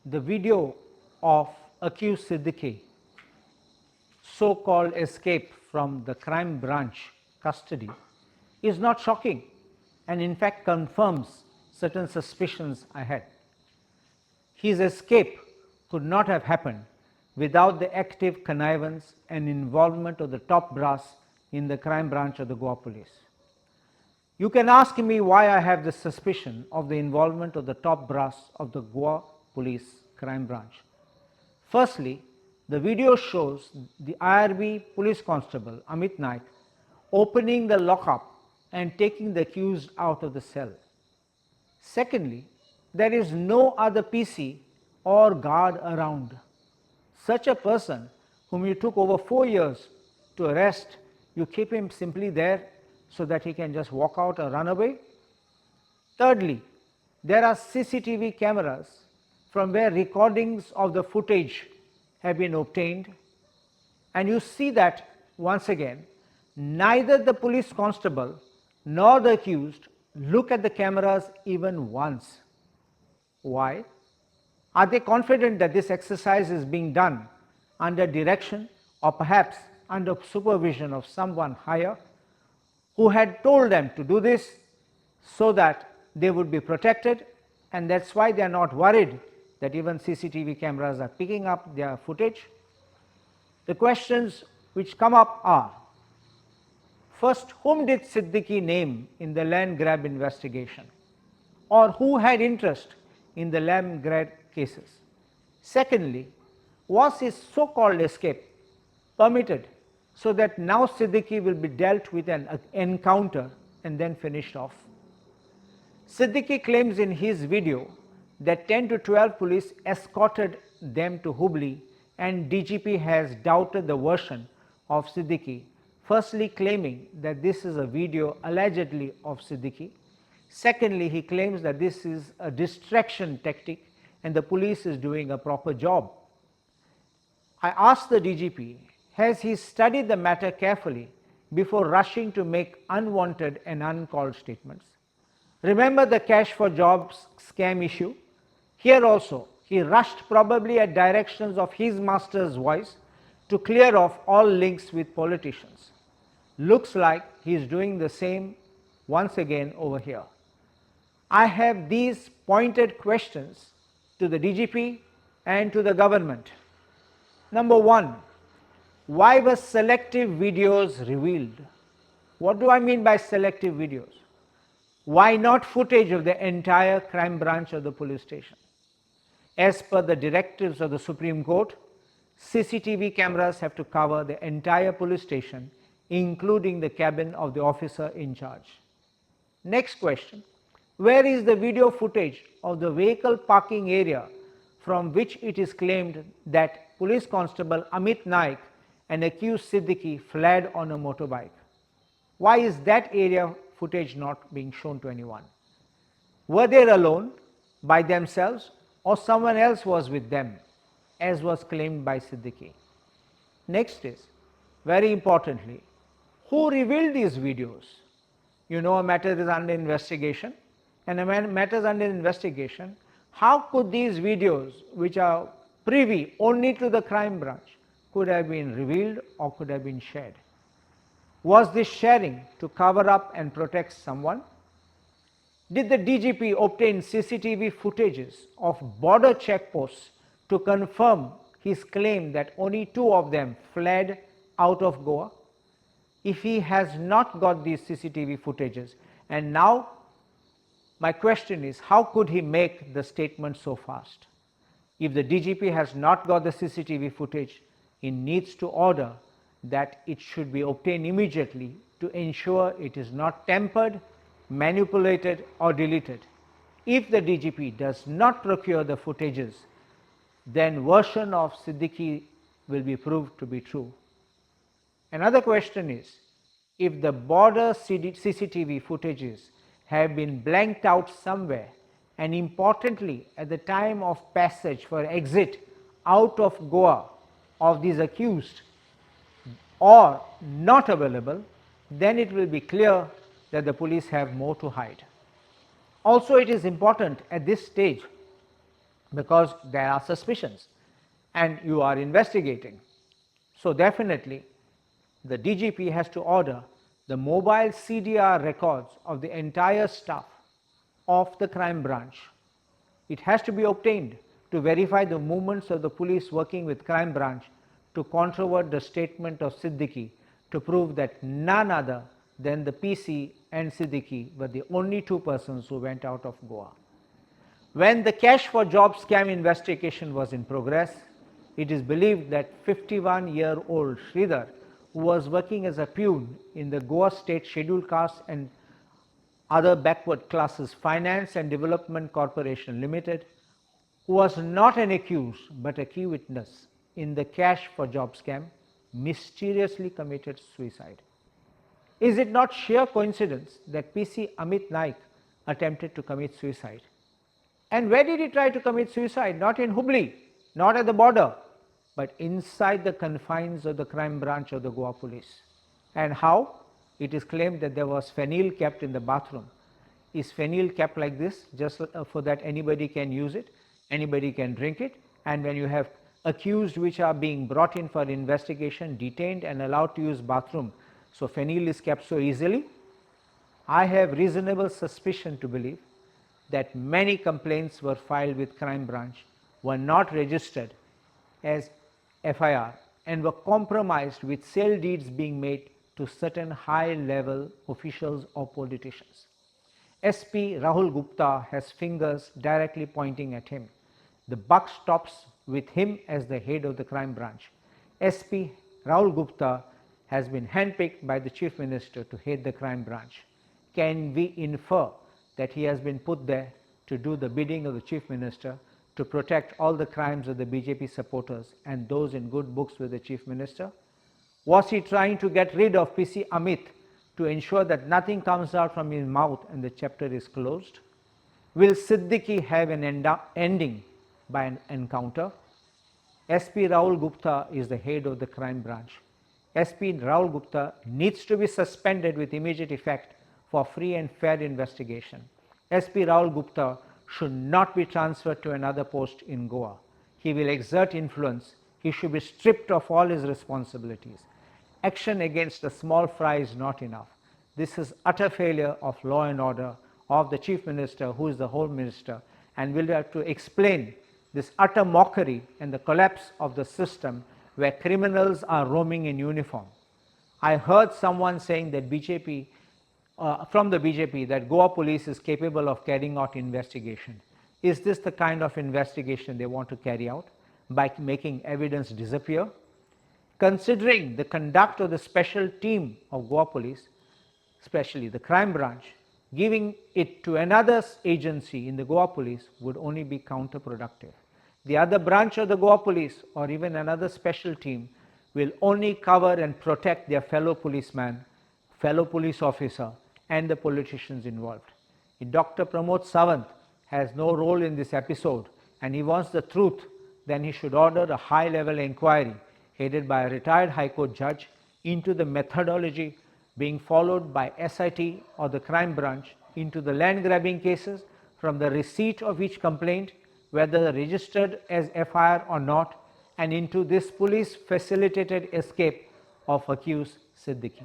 The video of accused Siddique so-called escape from the crime branch custody is not shocking and in fact confirms certain suspicions I had. His escape could not have happened without the active connivance and involvement of the top brass in the crime branch of the Goa police. You can ask me why I have this suspicion of the involvement of the top brass of the Goa police crime branch. Firstly, the video shows the IRB police constable Amit Naik opening the lockup and taking the accused out of the cell. Secondly, there is no other PC or guard around. Such a person whom you took over 4 years to arrest, you keep him simply there so that he can just walk out or run away. Thirdly, there are CCTV cameras from where recordings of the footage have been obtained, and you see that once again neither the police constable nor the accused look at the cameras even once. Why? Are they confident that this exercise is being done under direction or perhaps under supervision of someone higher who had told them to do this so that they would be protected, and that is why they are not worried that even CCTV cameras are picking up their footage? The questions which come up are: first, whom did Siddique name in the land grab investigation, or who had interest in the land grab cases? Secondly, was his so-called escape permitted so that now Siddique will be dealt with an encounter and then finished off? Siddique claims in his video that 10 to 12 police escorted them to Hubli, and DGP has doubted the version of Siddique, firstly claiming that this is a video allegedly of Siddique. Secondly, he claims that this is a distraction tactic and the police is doing a proper job. I asked the DGP, has he studied the matter carefully before rushing to make unwanted and uncalled statements? Remember the cash for jobs scam issue? Here also, he rushed probably at directions of his master's voice to clear off all links with politicians. Looks like he is doing the same once again over here. I have these pointed questions to the DGP and to the government. Number one, why were selective videos revealed? What do I mean by selective videos? Why not footage of the entire crime branch of the police station? As per the directives of the Supreme Court, CCTV cameras have to cover the entire police station, including the cabin of the officer in charge. Next question, where is the video footage of the vehicle parking area from which it is claimed that police constable Amit Naik and accused Siddique fled on a motorbike? Why is that area footage not being shown to anyone? Were they alone, by themselves, or someone else was with them, as was claimed by Siddique? Next is, very importantly, who revealed these videos? You know, a matter is under investigation, and a matter is under investigation. How could these videos, which are privy only to the crime branch, could have been revealed or could have been shared? Was this sharing to cover up and protect someone? Did the DGP obtain CCTV footages of border checkposts to confirm his claim that only 2 of them fled out of Goa? If he has not got these CCTV footages, and now my question is, how could he make the statement so fast? If the DGP has not got the CCTV footage, he needs to order that it should be obtained immediately to ensure it is not tampered, manipulated or deleted. If the DGP does not procure the footages, then version of Siddique will be proved to be true. Another question is, if the border CCTV footages have been blanked out somewhere, and importantly at the time of passage for exit out of Goa of these accused, or not available, then it will be clear that the police have more to hide. Also, it is important at this stage because there are suspicions and you are investigating. So definitely the DGP has to order the mobile CDR records of the entire staff of the crime branch. It has to be obtained to verify the movements of the police working with crime branch to controvert the statement of Siddique to prove that none other than the PC and Siddique were the only two persons who went out of Goa. When the cash for job scam investigation was in progress, it is believed that 51-year-old Sridhar, who was working as a peon in the Goa State Scheduled Caste and other backward classes Finance and Development Corporation Limited, who was not an accused but a key witness in the cash for job scam, mysteriously committed suicide. Is it not sheer coincidence that PC Amit Naik attempted to commit suicide? And where did he try to commit suicide? Not in Hubli, not at the border, but inside the confines of the crime branch of the Goa police. And how? It is claimed that there was phenyl kept in the bathroom. Is phenyl kept like this just for that anybody can use it, anybody can drink it, and when you have accused which are being brought in for investigation, detained and allowed to use bathroom, so phenyl is kept so easily? I have reasonable suspicion to believe that many complaints were filed with crime branch, were not registered as FIR and were compromised with sale deeds being made to certain high level officials or politicians. SP Rahul Gupta has fingers directly pointing at him. The buck stops with him as the head of the crime branch. SP Rahul Gupta has been handpicked by the Chief Minister to head the crime branch. Can we infer that he has been put there to do the bidding of the Chief Minister to protect all the crimes of the BJP supporters and those in good books with the Chief Minister? Was he trying to get rid of PC Amit to ensure that nothing comes out from his mouth and the chapter is closed? Will Siddique have an ending by an encounter? SP Rahul Gupta is the head of the crime branch. SP Rahul Gupta needs to be suspended with immediate effect for free and fair investigation. SP Rahul Gupta should not be transferred to another post in Goa. He will exert influence. He should be stripped of all his responsibilities. Action against the small fry is not enough. This is utter failure of law and order of the Chief Minister, who is the Home Minister, and will have to explain this utter mockery and the collapse of the system where criminals are roaming in uniform. I heard someone saying that from the BJP that Goa police is capable of carrying out investigation. Is this the kind of investigation they want to carry out by making evidence disappear? Considering the conduct of the special team of Goa police, especially the crime branch, giving it to another agency in the Goa police would only be counterproductive. The other branch of the Goa police or even another special team will only cover and protect their fellow policeman, fellow police officer and the politicians involved. If Dr. Pramod Sawant has no role in this episode and he wants the truth, then he should order a high-level inquiry headed by a retired High Court judge into the methodology being followed by SIT or the crime branch into the land grabbing cases from the receipt of each complaint, whether registered as FIR or not, and into this police facilitated escape of accused Siddique.